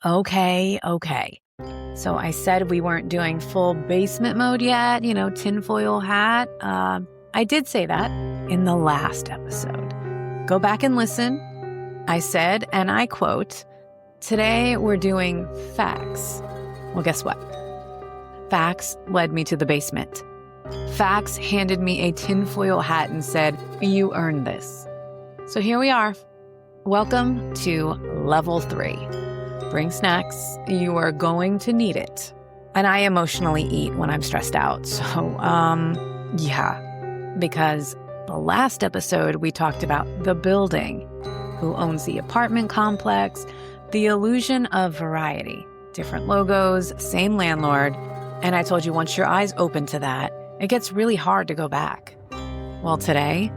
Okay. So I said we weren't doing full basement mode yet, tinfoil hat. I did say that in the last episode. Go back and listen. I said, and I quote, "Today we're doing facts." Well, guess what? Facts led me to the basement. Facts handed me a tinfoil hat and said, "You earned this." So here we are. Welcome to level 3. Bring snacks. You are going to need it. And I emotionally eat when I'm stressed out. So, because the last episode we talked about the building, who owns the apartment complex, the illusion of variety, different logos, same landlord. And I told you once your eyes open to that, it gets really hard to go back. Well, today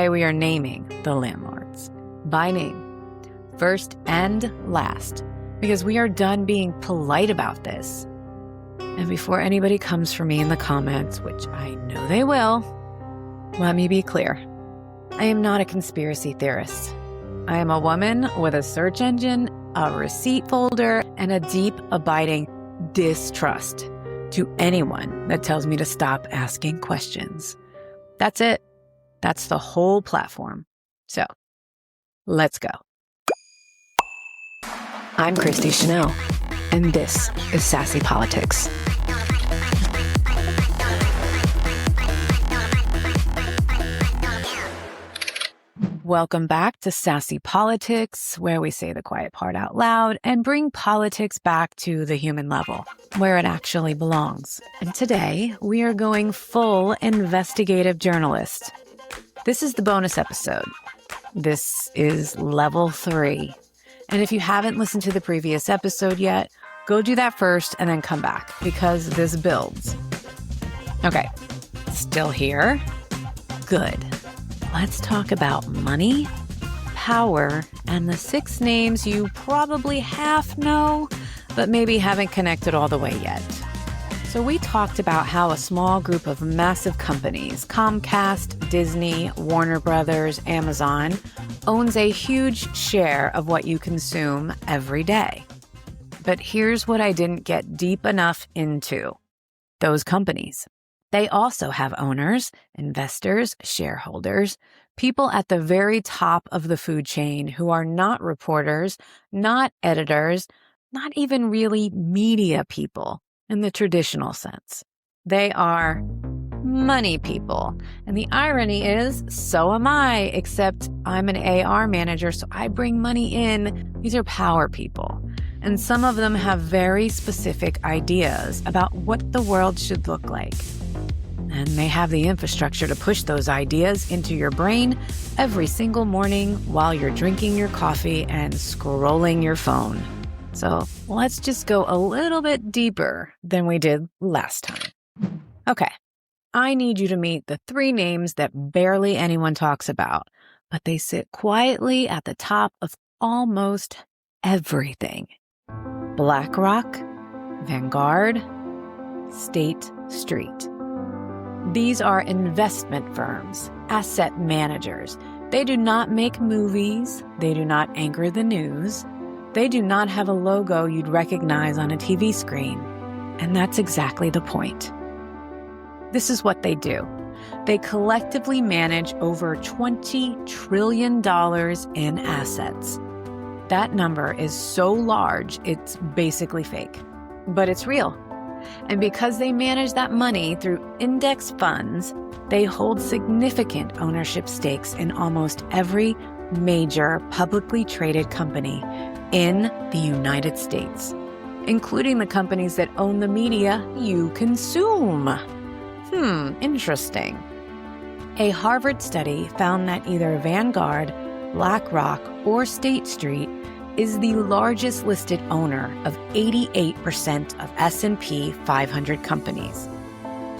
we are naming the landlords by name, first and last, because we are done being polite about this. And before anybody comes for me in the comments, which I know they will, let me be clear. I am not a conspiracy theorist. I am a woman with a search engine, a receipt folder, and a deep, abiding distrust to anyone that tells me to stop asking questions. That's it. That's the whole platform. So, let's go. I'm Christy Chanelle, and this is Sassy Politics. Welcome back to Sassy Politics, where we say the quiet part out loud and bring politics back to the human level, where it actually belongs. And today, we are going full investigative journalist. This is the bonus episode. This is level 3. And if you haven't listened to the previous episode yet, go do that first and then come back, because this builds. Okay, still here? Good. Let's talk about money, power, and the 6 names you probably half know, but maybe haven't connected all the way yet. So we talked about how a small group of massive companies, Comcast, Disney, Warner Brothers, Amazon, owns a huge share of what you consume every day. But here's what I didn't get deep enough into. Those companies. They also have owners, investors, shareholders, people at the very top of the food chain who are not reporters, not editors, not even really media people in the traditional sense. They are money people. And the irony is, so am I, except I'm an AR manager, so I bring money in. These are power people. And some of them have very specific ideas about what the world should look like. And they have the infrastructure to push those ideas into your brain every single morning while you're drinking your coffee and scrolling your phone. So let's just go a little bit deeper than we did last time. Okay, I need you to meet the 3 names that barely anyone talks about, but they sit quietly at the top of almost everything. BlackRock, Vanguard, State Street. These are investment firms, asset managers. They do not make movies. They do not anchor the news. They do not have a logo you'd recognize on a TV screen. And that's exactly the point. This is what they do. They collectively manage over $20 trillion in assets. That number is so large, it's basically fake. But it's real. And because they manage that money through index funds, they hold significant ownership stakes in almost every major publicly traded company in the United States, including the companies that own the media you consume. Interesting. A Harvard study found that either Vanguard, BlackRock, or State Street is the largest listed owner of 88% of S&P 500 companies.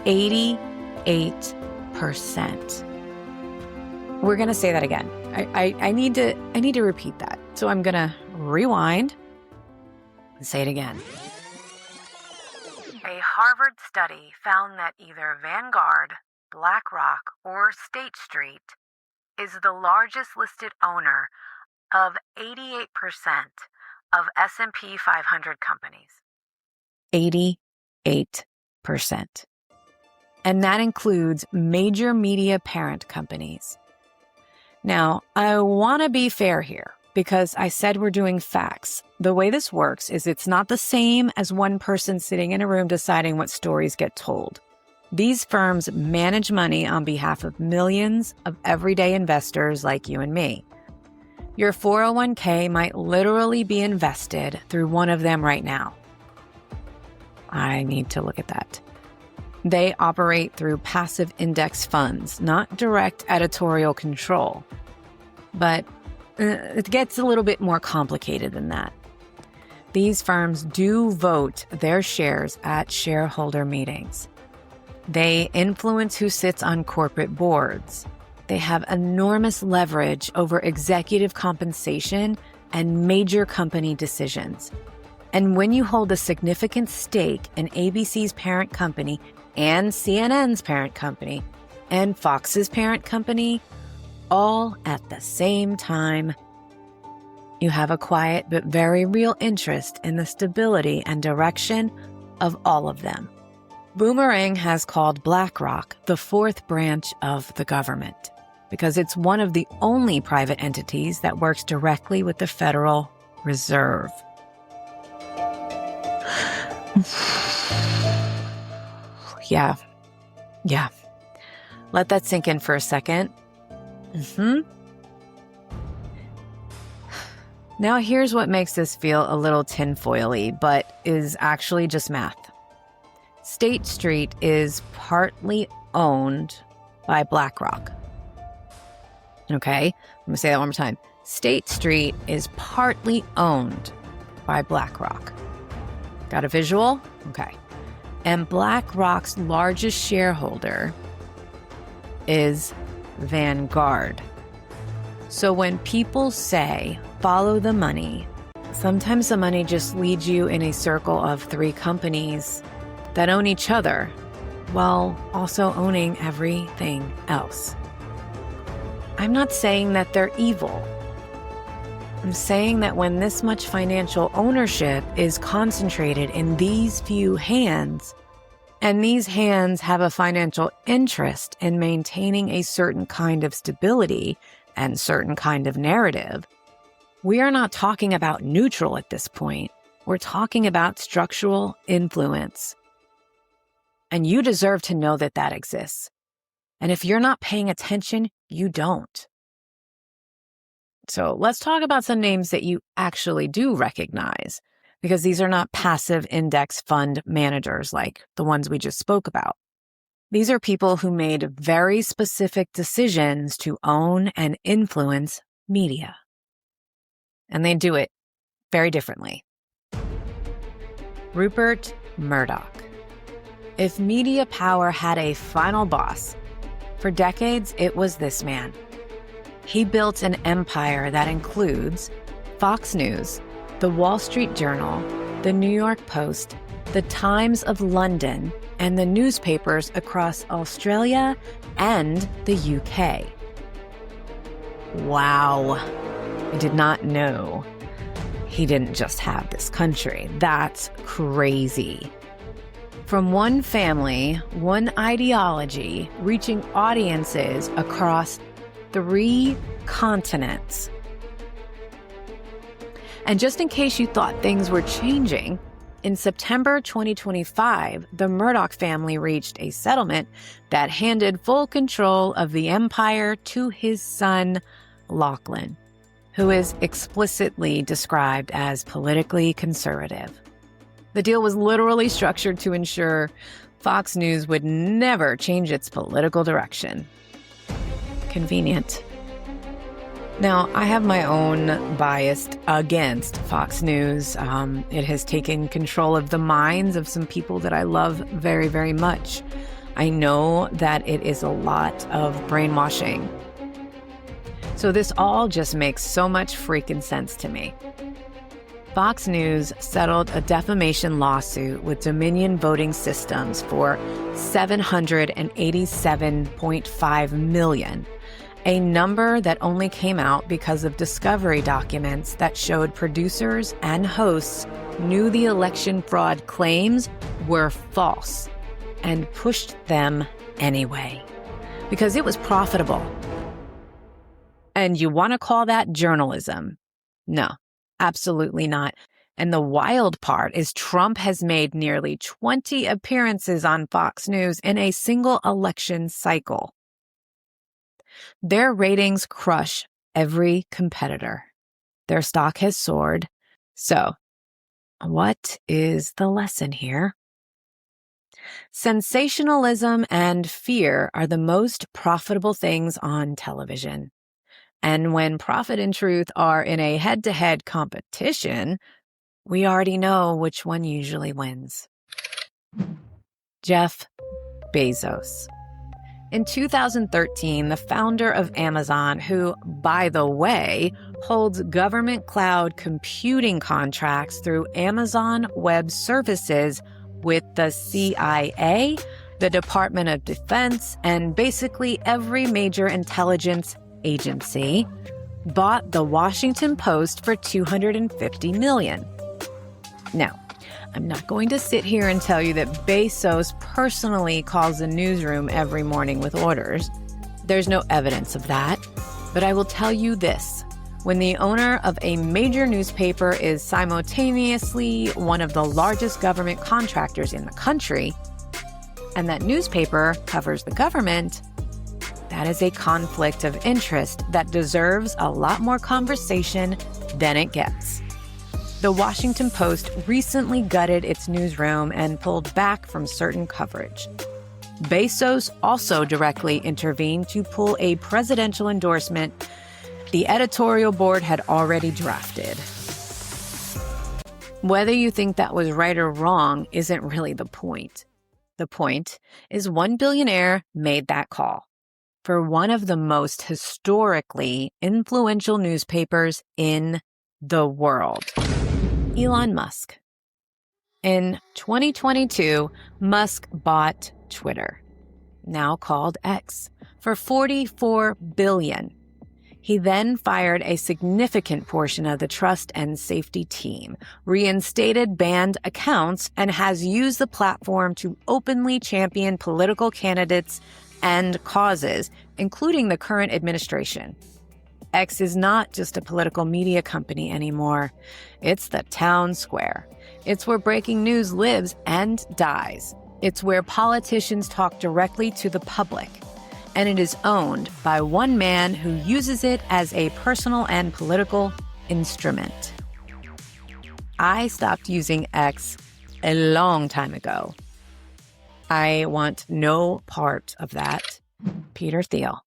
88%. We're going to say that again. I need to repeat that. So I'm going to rewind and say it again. A Harvard study found that either Vanguard, BlackRock, or State Street is the largest listed owner of 88% of S&P 500 companies. 88%. And that includes major media parent companies. Now, I want to be fair here because I said we're doing facts. The way this works is it's not the same as one person sitting in a room deciding what stories get told. These firms manage money on behalf of millions of everyday investors like you and me. Your 401k might literally be invested through one of them right now. I need to look at that. They operate through passive index funds, not direct editorial control. But it gets a little bit more complicated than that. These firms do vote their shares at shareholder meetings. They influence who sits on corporate boards. They have enormous leverage over executive compensation and major company decisions. And when you hold a significant stake in ABC's parent company and CNN's parent company and Fox's parent company, all at the same time, you have a quiet but very real interest in the stability and direction of all of them. Boomerang has called BlackRock the fourth branch of the government because it's one of the only private entities that works directly with the Federal Reserve. Yeah. Let that sink in for a second. Now here's what makes this feel a little tinfoily, but is actually just math. State Street is partly owned by BlackRock. Okay, I'm going to say that one more time. State Street is partly owned by BlackRock. Got a visual? Okay. And BlackRock's largest shareholder is Vanguard. So when people say, follow the money, sometimes the money just leads you in a circle of three companies that own each other while also owning everything else. I'm not saying that they're evil. I'm saying that when this much financial ownership is concentrated in these few hands, and these hands have a financial interest in maintaining a certain kind of stability and certain kind of narrative, we are not talking about neutral at this point. We're talking about structural influence. And you deserve to know that that exists. And if you're not paying attention, you don't. So let's talk about some names that you actually do recognize, because these are not passive index fund managers like the ones we just spoke about. These are people who made very specific decisions to own and influence media. And they do it very differently. Rupert Murdoch. If media power had a final boss, for decades it was this man. He built an empire that includes Fox News, the Wall Street Journal, the New York Post, the Times of London, and the newspapers across Australia and the UK. Wow. I did not know he didn't just have this country. That's crazy. From one family, one ideology, reaching audiences across 3 continents. And just in case you thought things were changing, in September 2025, the Murdoch family reached a settlement that handed full control of the empire to his son, Lachlan, who is explicitly described as politically conservative. The deal was literally structured to ensure Fox News would never change its political direction. Convenient. Now, I have my own bias against Fox News. It has taken control of the minds of some people that I love very, very much. I know that it is a lot of brainwashing. So this all just makes so much freaking sense to me. Fox News settled a defamation lawsuit with Dominion Voting Systems for $787.5 million. a number that only came out because of discovery documents that showed producers and hosts knew the election fraud claims were false and pushed them anyway because it was profitable. And you want to call that journalism? No, absolutely not. And the wild part is Trump has made nearly 20 appearances on Fox News in a single election cycle. Their ratings crush every competitor. Their stock has soared. So, what is the lesson here? Sensationalism and fear are the most profitable things on television. And when profit and truth are in a head-to-head competition, we already know which one usually wins. Jeff Bezos. In 2013, the founder of Amazon, who, by the way, holds government cloud computing contracts through Amazon Web Services with the CIA, the Department of Defense, and basically every major intelligence agency, bought the Washington Post for $250 million. Now, I'm not going to sit here and tell you that Bezos personally calls the newsroom every morning with orders. There's no evidence of that. But I will tell you this. When the owner of a major newspaper is simultaneously one of the largest government contractors in the country, and that newspaper covers the government, that is a conflict of interest that deserves a lot more conversation than it gets. The Washington Post recently gutted its newsroom and pulled back from certain coverage. Bezos also directly intervened to pull a presidential endorsement the editorial board had already drafted. Whether you think that was right or wrong isn't really the point. The point is one billionaire made that call for one of the most historically influential newspapers in the world. Elon Musk. In 2022, Musk bought Twitter, now called X, for $44 billion. He then fired a significant portion of the trust and safety team, reinstated banned accounts, and has used the platform to openly champion political candidates and causes, including the current administration. X is not just a political media company anymore. It's the town square. It's where breaking news lives and dies. It's where politicians talk directly to the public. And it is owned by one man who uses it as a personal and political instrument. I stopped using X a long time ago. I want no part of that. Peter Thiel.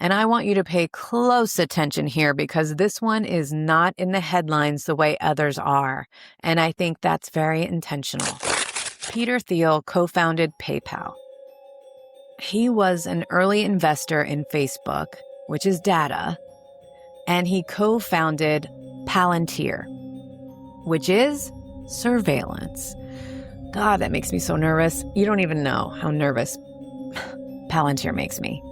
And I want you to pay close attention here because this one is not in the headlines the way others are. And I think that's very intentional. Peter Thiel co-founded PayPal. He was an early investor in Facebook, which is data, and he co-founded Palantir, which is surveillance. God, that makes me so nervous. You don't even know how nervous Palantir makes me.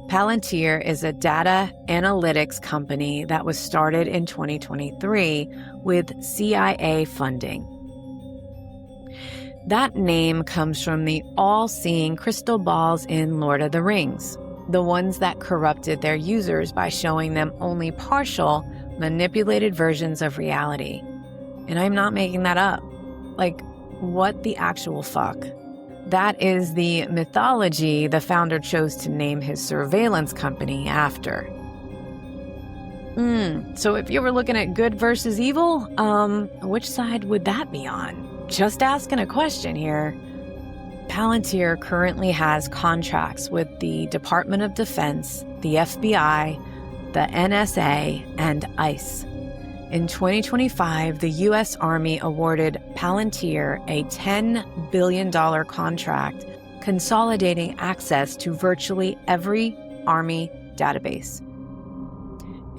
Palantir is a data analytics company that was started in 2023 with CIA funding. That name comes from the all-seeing crystal balls in Lord of the Rings, the ones that corrupted their users by showing them only partial, manipulated versions of reality. And I'm not making that up. Like, what the actual fuck? That is the mythology the founder chose to name his surveillance company after. So if you were looking at good versus evil, which side would that be on? Just asking a question here. Palantir currently has contracts with the Department of Defense, the FBI, the NSA, and ICE. In 2025, the U.S. Army awarded Palantir a $10 billion contract consolidating access to virtually every Army database.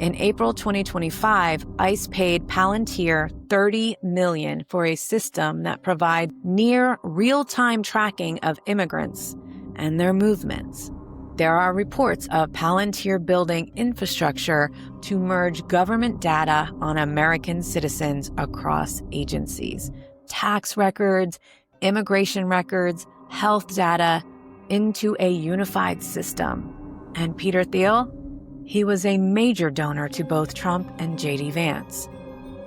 In April 2025, ICE paid Palantir $30 million for a system that provides near real-time tracking of immigrants and their movements. There are reports of Palantir building infrastructure to merge government data on American citizens across agencies, tax records, immigration records, health data, into a unified system. And Peter Thiel? He was a major donor to both Trump and J.D. Vance.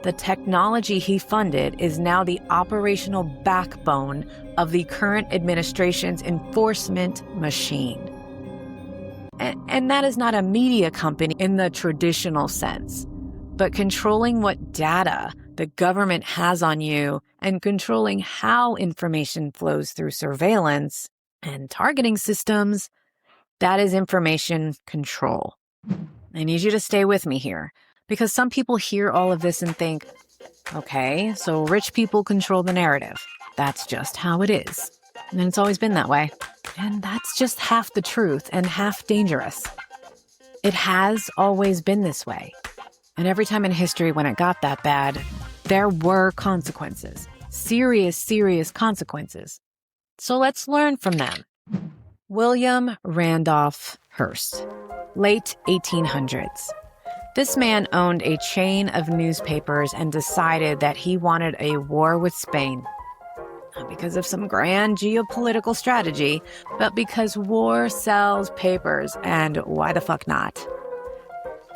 The technology he funded is now the operational backbone of the current administration's enforcement machine. And that is not a media company in the traditional sense, but controlling what data the government has on you and controlling how information flows through surveillance and targeting systems, that is information control. I need you to stay with me here, because some people hear all of this and think, okay, so rich people control the narrative. That's just how it is. And it's always been that way. And that's just half the truth and half dangerous. It has always been this way. And every time in history when it got that bad, there were consequences. Serious consequences. So let's learn from them. William Randolph Hearst, late 1800s. This man owned a chain of newspapers and decided that he wanted a war with Spain. Not because of some grand geopolitical strategy, but because war sells papers, and why the fuck not?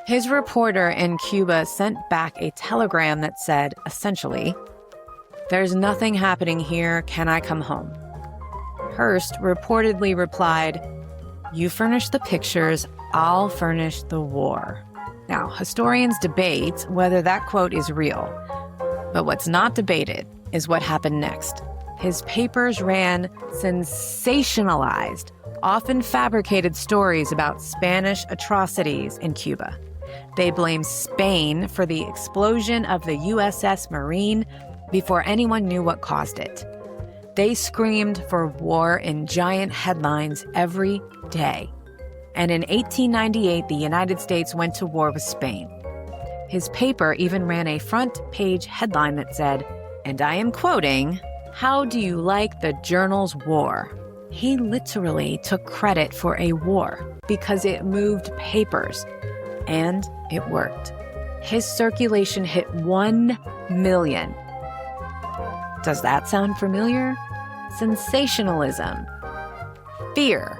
His reporter in Cuba sent back a telegram that said, essentially, "There's nothing happening here, can I come home?" Hearst reportedly replied, "You furnish the pictures, I'll furnish the war." Now, historians debate whether that quote is real, but what's not debated is what happened next. His papers ran sensationalized, often fabricated stories about Spanish atrocities in Cuba. They blamed Spain for the explosion of the USS Marine before anyone knew what caused it. They screamed for war in giant headlines every day. And in 1898, the United States went to war with Spain. His paper even ran a front-page headline that said, and I am quoting, "How do you like the journal's war?" He literally took credit for a war because it moved papers. And it worked. His circulation hit 1 million. Does that sound familiar? Sensationalism, fear,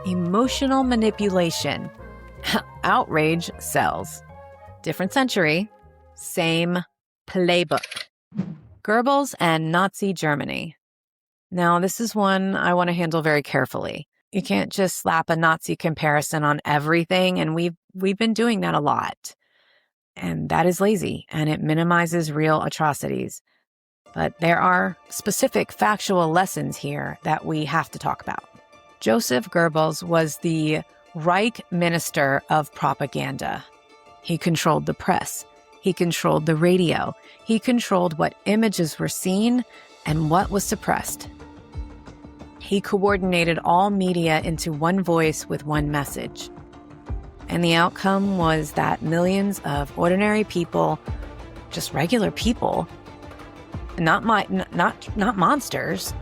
emotional manipulation, outrage sells. Different century, same playbook. Goebbels and Nazi Germany. Now, this is one I want to handle very carefully. You can't just slap a Nazi comparison on everything, and we've been doing that a lot. And that is lazy, and it minimizes real atrocities. But there are specific factual lessons here that we have to talk about. Joseph Goebbels was the Reich Minister of Propaganda. He controlled the press. He controlled the radio. He controlled what images were seen and what was suppressed. He coordinated all media into one voice with one message. And the outcome was that millions of ordinary people, just regular people, not monsters,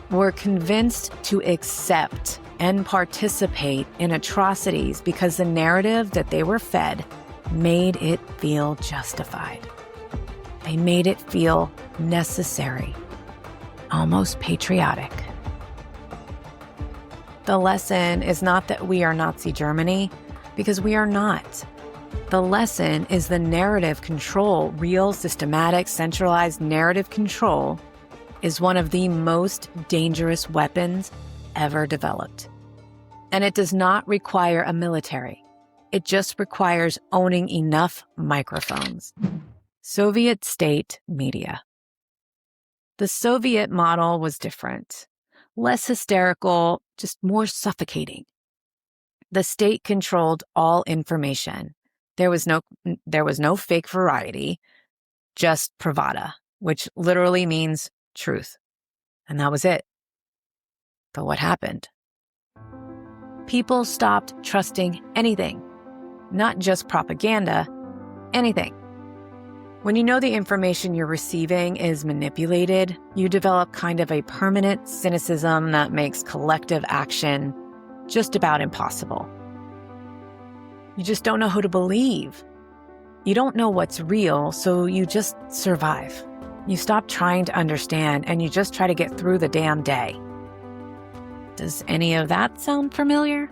were convinced to accept and participate in atrocities because the narrative that they were fed made it feel justified. They made it feel necessary, almost patriotic. The lesson is not that we are Nazi Germany, because we are not. The lesson is the narrative control, real, systematic, centralized narrative control, is one of the most dangerous weapons ever developed. And it does not require a military. It just requires owning enough microphones. Soviet state media. The Soviet model was different. Less hysterical, just more suffocating. The state controlled all information. There was no fake variety, just pravda, which literally means truth. And that was it. But what happened? People stopped trusting anything, not just propaganda, anything. When you know the information you're receiving is manipulated, you develop kind of a permanent cynicism that makes collective action just about impossible. You just don't know who to believe. You don't know what's real, so you just survive. You stop trying to understand and you just try to get through the damn day. Does any of that sound familiar?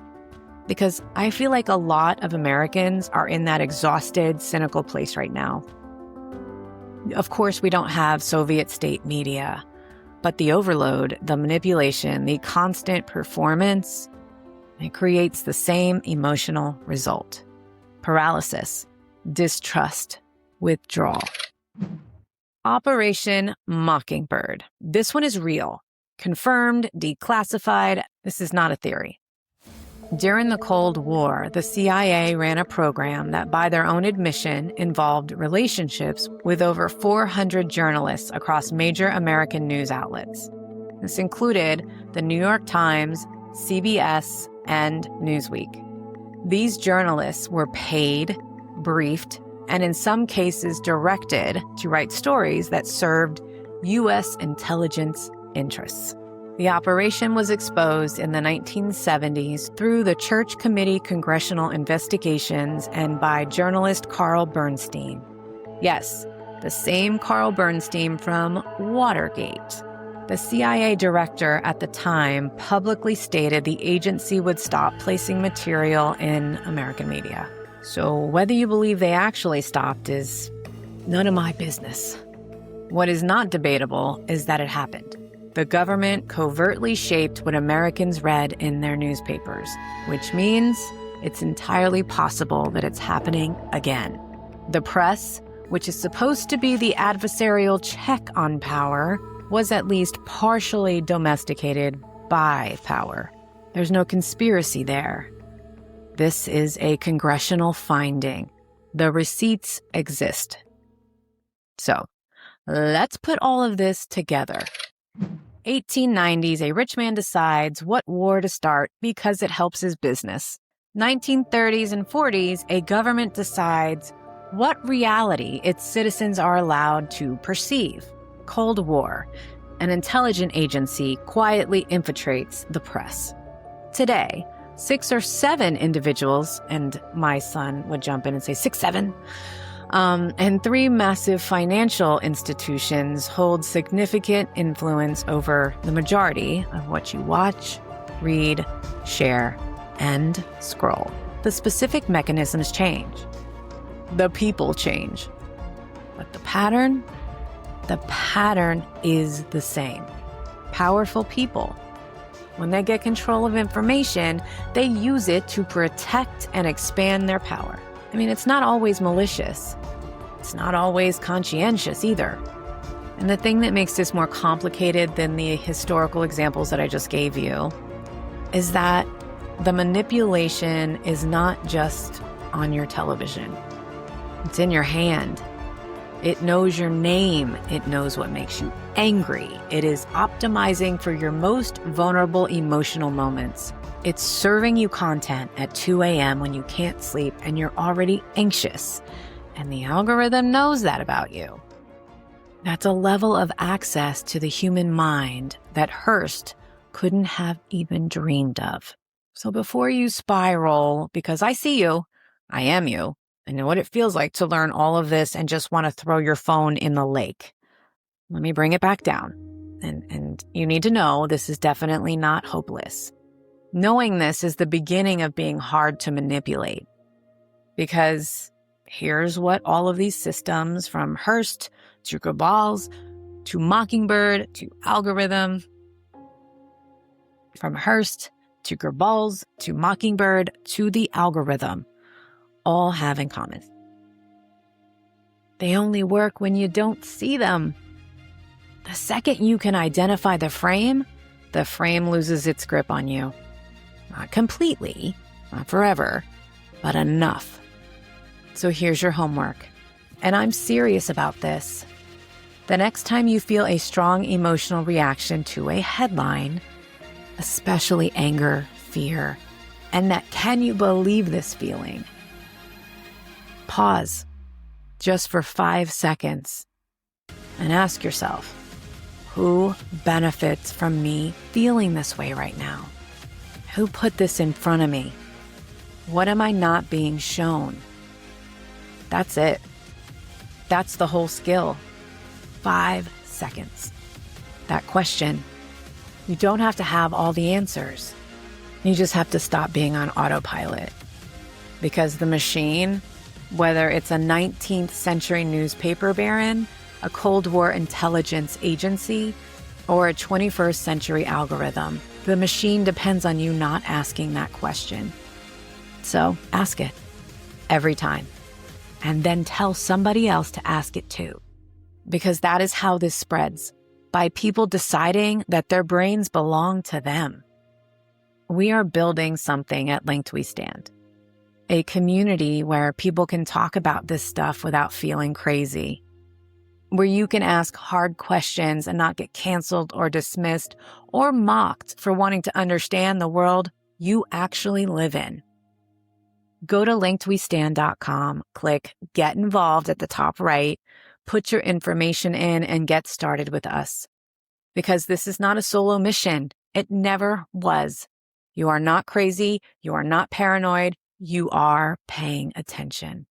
Because I feel like a lot of Americans are in that exhausted, cynical place right now. Of course, we don't have Soviet state media, but the overload, the manipulation, the constant performance, it creates the same emotional result: paralysis, distrust, withdrawal. Operation Mockingbird. This one is real. Confirmed, declassified. This is not a theory. During the Cold War, the CIA ran a program that, by their own admission, involved relationships with over 400 journalists across major American news outlets. This included the New York Times, CBS, and Newsweek. These journalists were paid, briefed, and in some cases directed to write stories that served U.S. intelligence interests. The operation was exposed in the 1970s through the Church Committee Congressional Investigations and by journalist Carl Bernstein. Yes, the same Carl Bernstein from Watergate. The CIA director at the time publicly stated the agency would stop placing material in American media. So whether you believe they actually stopped is none of my business. What is not debatable is that it happened. The government covertly shaped what Americans read in their newspapers, which means it's entirely possible that it's happening again. The press, which is supposed to be the adversarial check on power, was at least partially domesticated by power. There's no conspiracy there. This is a congressional finding. The receipts exist. So, let's put all of this together. 1890s, a rich man decides what war to start because it helps his business. 1930s and 40s, a government decides what reality its citizens are allowed to perceive. Cold War. An intelligence agency quietly infiltrates the press. Today, 6 or 7 individuals, and my son would jump in and say 6, 7, and 3 massive financial institutions hold significant influence over the majority of what you watch, read, share, and scroll. The specific mechanisms change. The people change. But the pattern is the same. Powerful people. When they get control of information, they use it to protect and expand their power. I mean, it's not always malicious. It's not always conscientious either. And the thing that makes this more complicated than the historical examples that I just gave you is that the manipulation is not just on your television. It's in your hand. It knows your name. It knows what makes you angry. It is optimizing for your most vulnerable emotional moments. It's serving you content at 2 a.m. when you can't sleep and you're already anxious. And the algorithm knows that about you. That's a level of access to the human mind that Hearst couldn't have even dreamed of. So before you spiral, because I see you, I am you, I know what it feels like to learn all of this and just want to throw your phone in the lake. Let me bring it back down. And you need to know this is definitely not hopeless. Knowing this is the beginning of being hard to manipulate. Because here's what all of these systems, from Hearst to cabals to Mockingbird to algorithm, from Hearst to cabals to Mockingbird to the algorithm, all have in common. They only work when you don't see them. The second you can identify the frame loses its grip on you. Not completely, not forever, but enough. So here's your homework. And I'm serious about this. The next time you feel a strong emotional reaction to a headline, especially anger, fear, and that can you believe this feeling? Pause just for 5 seconds and ask yourself, who benefits from me feeling this way right now? Who put this in front of me? What am I not being shown? That's it. That's the whole skill. 5 seconds. That question. You don't have to have all the answers. You just have to stop being on autopilot. Because the machine, whether it's a 19th century newspaper baron, a Cold War intelligence agency, or a 21st century algorithm, the machine depends on you not asking that question. So ask it every time. And then tell somebody else to ask it too. Because that is how this spreads, by people deciding that their brains belong to them. We are building something at Linked We Stand. A community where people can talk about this stuff without feeling crazy. Where you can ask hard questions and not get canceled or dismissed or mocked for wanting to understand the world you actually live in. Go to linkedwestand.com, click Get Involved at the top right, put your information in, and get started with us. Because this is not a solo mission. It never was. You are not crazy. You are not paranoid. You are paying attention.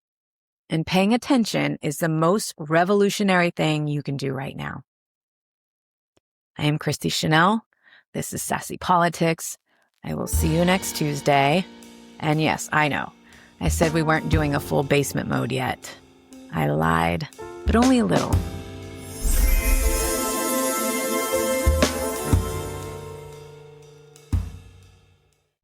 And paying attention is the most revolutionary thing you can do right now. I am Christy Chanelle. This is Sassy Politics. I will see you next Tuesday. And yes, I know. I said we weren't doing a full basement mode yet. I lied, but only a little.